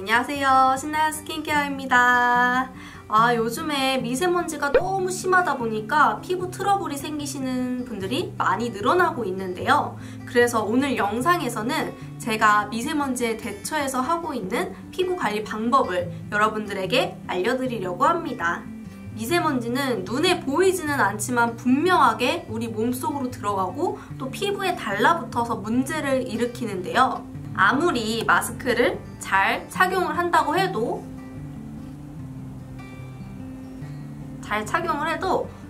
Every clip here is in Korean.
안녕하세요. 신나요 스킨케어입니다. 요즘에 미세먼지가 너무 심하다 보니까 피부 트러블이 생기시는 분들이 많이 늘어나고 있는데요. 그래서 오늘 영상에서는 제가 미세먼지에 대처해서 하고 있는 피부 관리 방법을 여러분들에게 알려드리려고 합니다. 미세먼지는 눈에 보이지는 않지만 분명하게 우리 몸속으로 들어가고 또 피부에 달라붙어서 문제를 일으키는데요. 아무리 마스크를 잘 착용을 한다고 해도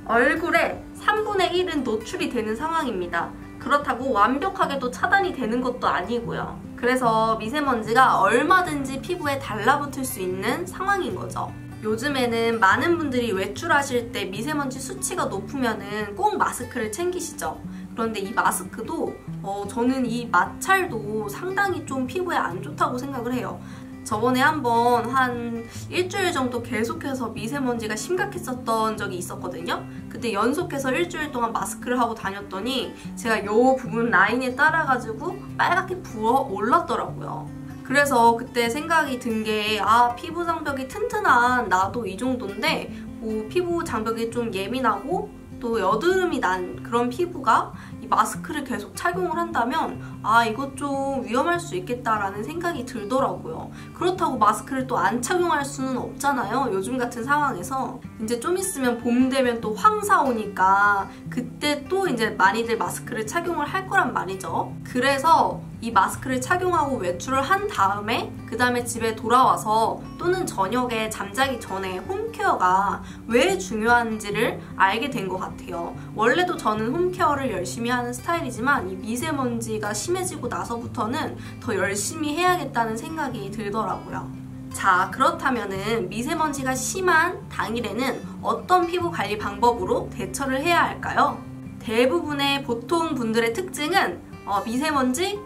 얼굴의 3분의 1은 노출이 되는 상황입니다. 그렇다고 완벽하게도 차단이 되는 것도 아니고요. 그래서 미세먼지가 얼마든지 피부에 달라붙을 수 있는 상황인 거죠. 요즘에는 많은 분들이 외출하실 때 미세먼지 수치가 높으면은 꼭 마스크를 챙기시죠. 그런데 이 마스크도 저는 이 마찰도 상당히 좀 피부에 안 좋다고 생각을 해요. 저번에 한번 한 일주일 정도 계속해서 미세먼지가 심각했었던 적이 있었거든요. 그때 연속해서 일주일 동안 마스크를 하고 다녔더니 제가 이 부분 라인에 따라가지고 빨갛게 부어 올랐더라고요. 그래서 그때 생각이 든 게 피부 장벽이 튼튼한 나도 이 정도인데 피부 장벽이 좀 예민하고 또 여드름이 난 그런 피부가 이 마스크를 계속 착용을 한다면 이것 좀 위험할 수 있겠다라는 생각이 들더라고요. 그렇다고 마스크를 또 안 착용할 수는 없잖아요. 요즘 같은 상황에서. 이제 좀 있으면 봄 되면 또 황사 오니까 그때 또 이제 많이들 마스크를 착용을 할 거란 말이죠. 그래서 이 마스크를 착용하고 외출을 한 다음에 그 다음에 집에 돌아와서 또는 저녁에 잠자기 전에 홈케어가 왜 중요한지를 알게 된 것 같아요. 원래도 저는 홈케어를 열심히 하는 스타일이지만 이 미세먼지가 심해지고 나서부터는 더 열심히 해야겠다는 생각이 들더라고요. 자, 그렇다면은 미세먼지가 심한 당일에는 어떤 피부 관리 방법으로 대처를 해야 할까요? 대부분의 보통 분들의 특징은 미세먼지?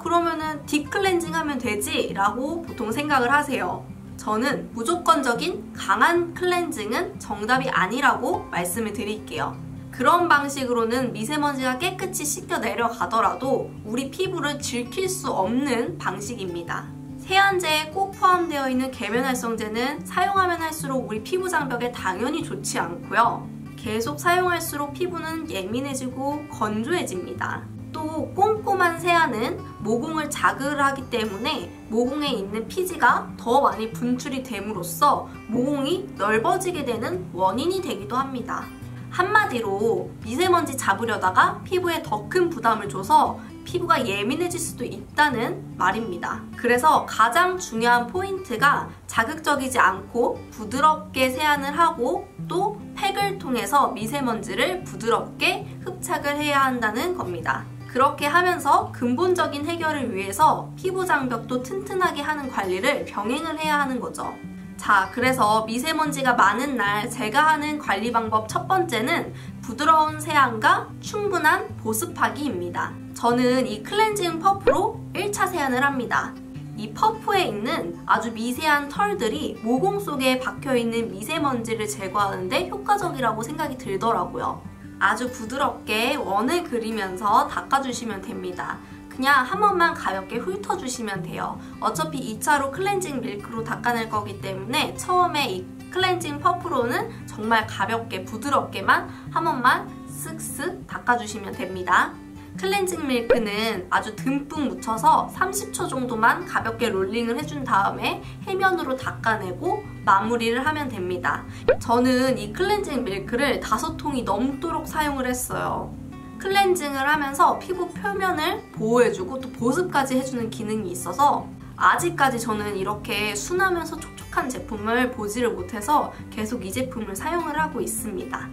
그러면은 딥클렌징 하면 되지? 라고 보통 생각을 하세요. 저는 무조건적인 강한 클렌징은 정답이 아니라고 말씀을 드릴게요. 그런 방식으로는 미세먼지가 깨끗이 씻겨 내려가더라도 우리 피부를 질킬 수 없는 방식입니다. 세안제에 꼭 포함되어 있는 계면활성제는 사용하면 할수록 우리 피부 장벽에 당연히 좋지 않고요. 계속 사용할수록 피부는 예민해지고 건조해집니다. 또 꼼꼼한 세안은 모공을 자극을 하기 때문에 모공에 있는 피지가 더 많이 분출이 됨으로써 모공이 넓어지게 되는 원인이 되기도 합니다. 한마디로 미세먼지 잡으려다가 피부에 더 큰 부담을 줘서 피부가 예민해질 수도 있다는 말입니다. 그래서 가장 중요한 포인트가 자극적이지 않고 부드럽게 세안을 하고 또 팩을 통해서 미세먼지를 부드럽게 흡착을 해야 한다는 겁니다. 그렇게 하면서 근본적인 해결을 위해서 피부 장벽도 튼튼하게 하는 관리를 병행을 해야 하는 거죠. 자, 그래서 미세먼지가 많은 날 제가 하는 관리 방법 첫 번째는 부드러운 세안과 충분한 보습하기입니다. 저는 이 클렌징 퍼프로 1차 세안을 합니다. 이 퍼프에 있는 아주 미세한 털들이 모공 속에 박혀있는 미세먼지를 제거하는데 효과적이라고 생각이 들더라고요. 아주 부드럽게 원을 그리면서 닦아주시면 됩니다. 그냥 한 번만 가볍게 훑어주시면 돼요. 어차피 2차로 클렌징 밀크로 닦아낼 거기 때문에 처음에 이 클렌징 퍼프로는 정말 가볍게 부드럽게만 한 번만 쓱쓱 닦아주시면 됩니다. 클렌징 밀크는 아주 듬뿍 묻혀서 30초 정도만 가볍게 롤링을 해준 다음에 해면으로 닦아내고 마무리를 하면 됩니다. 저는 이 클렌징 밀크를 5통이 넘도록 사용을 했어요. 클렌징을 하면서 피부 표면을 보호해주고 또 보습까지 해주는 기능이 있어서 아직까지 저는 이렇게 순하면서 촉촉한 제품을 보지를 못해서 계속 이 제품을 사용을 하고 있습니다.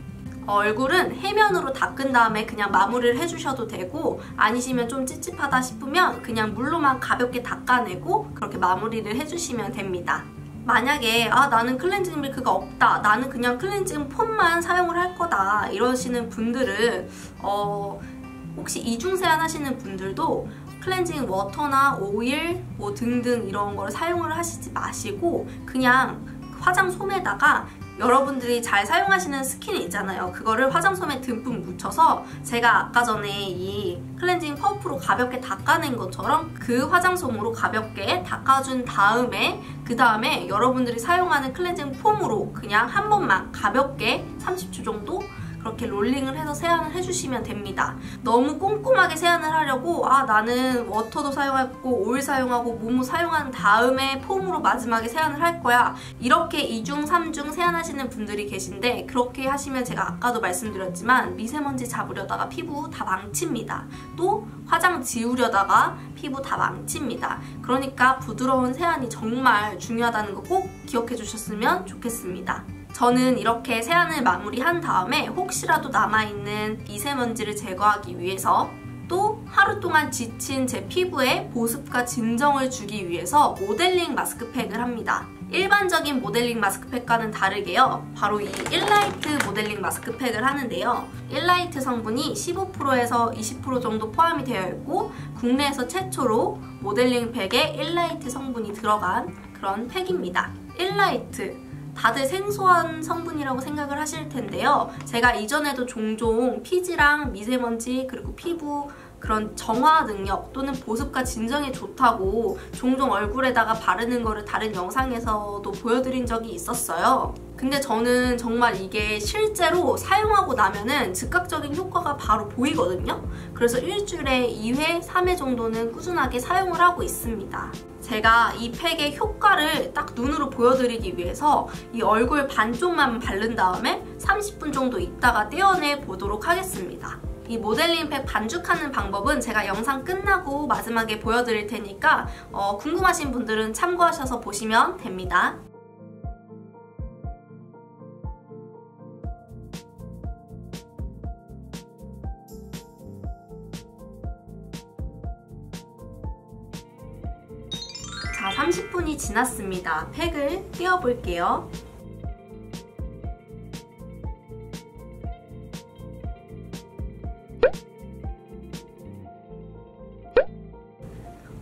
얼굴은 해면으로 닦은 다음에 그냥 마무리를 해주셔도 되고 아니시면 좀 찝찝하다 싶으면 그냥 물로만 가볍게 닦아내고 그렇게 마무리를 해주시면 됩니다. 만약에 나는 클렌징 밀크가 없다, 나는 그냥 클렌징 폼만 사용을 할 거다 이러시는 분들은 혹시 이중세안 하시는 분들도 클렌징 워터나 오일 등등 이런 걸 사용을 하시지 마시고 그냥 화장솜에다가 여러분들이 잘 사용하시는 스킨 있잖아요. 그거를 화장솜에 듬뿍 묻혀서 제가 아까 전에 이 클렌징 퍼프로 가볍게 닦아낸 것처럼 그 화장솜으로 가볍게 닦아준 다음에 그 다음에 여러분들이 사용하는 클렌징 폼으로 그냥 한 번만 가볍게 30초 정도 그렇게 롤링을 해서 세안을 해주시면 됩니다. 너무 꼼꼼하게 세안을 하려고 나는 워터도 사용하고 오일 사용하고 뭐뭐 사용한 다음에 폼으로 마지막에 세안을 할 거야. 이렇게 2중, 3중 세안하시는 분들이 계신데 그렇게 하시면 제가 아까도 말씀드렸지만 미세먼지 잡으려다가 피부 다 망칩니다. 또 화장 지우려다가 피부 다 망칩니다. 그러니까 부드러운 세안이 정말 중요하다는 거 꼭 기억해 주셨으면 좋겠습니다. 저는 이렇게 세안을 마무리한 다음에 혹시라도 남아있는 미세먼지를 제거하기 위해서 또 하루 동안 지친 제 피부에 보습과 진정을 주기 위해서 모델링 마스크팩을 합니다. 일반적인 모델링 마스크팩과는 다르게요. 바로 이 일라이트 모델링 마스크팩을 하는데요. 일라이트 성분이 15%에서 20% 정도 포함이 되어 있고 국내에서 최초로 모델링 팩에 일라이트 성분이 들어간 그런 팩입니다. 일라이트 다들 생소한 성분이라고 생각을 하실 텐데요. 제가 이전에도 종종 피지랑 미세먼지 그리고 피부 그런 정화 능력 또는 보습과 진정에 좋다고 종종 얼굴에다가 바르는 거를 다른 영상에서도 보여드린 적이 있었어요. 근데 저는 정말 이게 실제로 사용하고 나면은 즉각적인 효과가 바로 보이거든요. 그래서 일주일에 2회, 3회 정도는 꾸준하게 사용을 하고 있습니다. 제가 이 팩의 효과를 딱 눈으로 보여드리기 위해서 이 얼굴 반쪽만 바른 다음에 30분 정도 있다가 떼어내 보도록 하겠습니다. 이 모델링 팩 반죽하는 방법은 제가 영상 끝나고 마지막에 보여드릴 테니까 궁금하신 분들은 참고하셔서 보시면 됩니다. 자, 30분이 지났습니다. 팩을 띄워볼게요.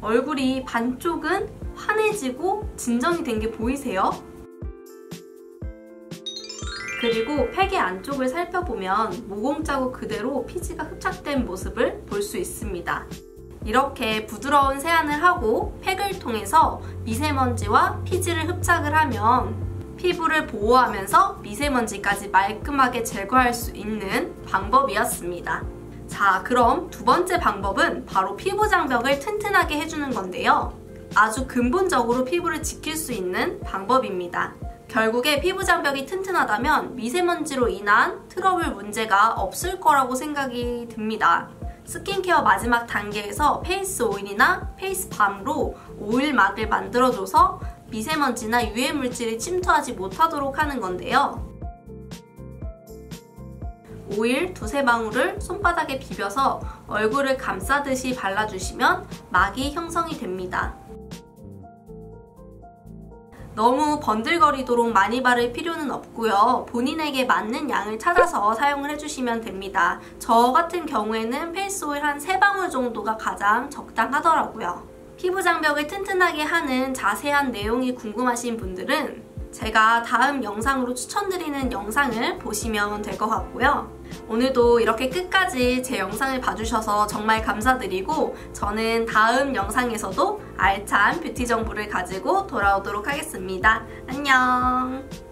얼굴이 반쪽은 환해지고 진정이 된 게 보이세요? 그리고 팩의 안쪽을 살펴보면 모공 자국 그대로 피지가 흡착된 모습을 볼 수 있습니다. 이렇게 부드러운 세안을 하고 팩을 통해서 미세먼지와 피지를 흡착을 하면 피부를 보호하면서 미세먼지까지 말끔하게 제거할 수 있는 방법이었습니다. 자, 그럼 두 번째 방법은 바로 피부 장벽을 튼튼하게 해주는 건데요. 아주 근본적으로 피부를 지킬 수 있는 방법입니다. 결국에 피부 장벽이 튼튼하다면 미세먼지로 인한 트러블 문제가 없을 거라고 생각이 듭니다. 스킨케어 마지막 단계에서 페이스 오일이나 페이스 밤으로 오일막을 만들어줘서 미세먼지나 유해 물질이 침투하지 못하도록 하는 건데요. 오일 두세 방울을 손바닥에 비벼서 얼굴을 감싸듯이 발라주시면 막이 형성이 됩니다. 너무 번들거리도록 많이 바를 필요는 없고요. 본인에게 맞는 양을 찾아서 사용을 해주시면 됩니다. 저 같은 경우에는 페이스 오일 한 3방울 정도가 가장 적당하더라고요. 피부 장벽을 튼튼하게 하는 자세한 내용이 궁금하신 분들은 제가 다음 영상으로 추천드리는 영상을 보시면 될 것 같고요. 오늘도 이렇게 끝까지 제 영상을 봐주셔서 정말 감사드리고 저는 다음 영상에서도 알찬 뷰티 정보를 가지고 돌아오도록 하겠습니다. 안녕!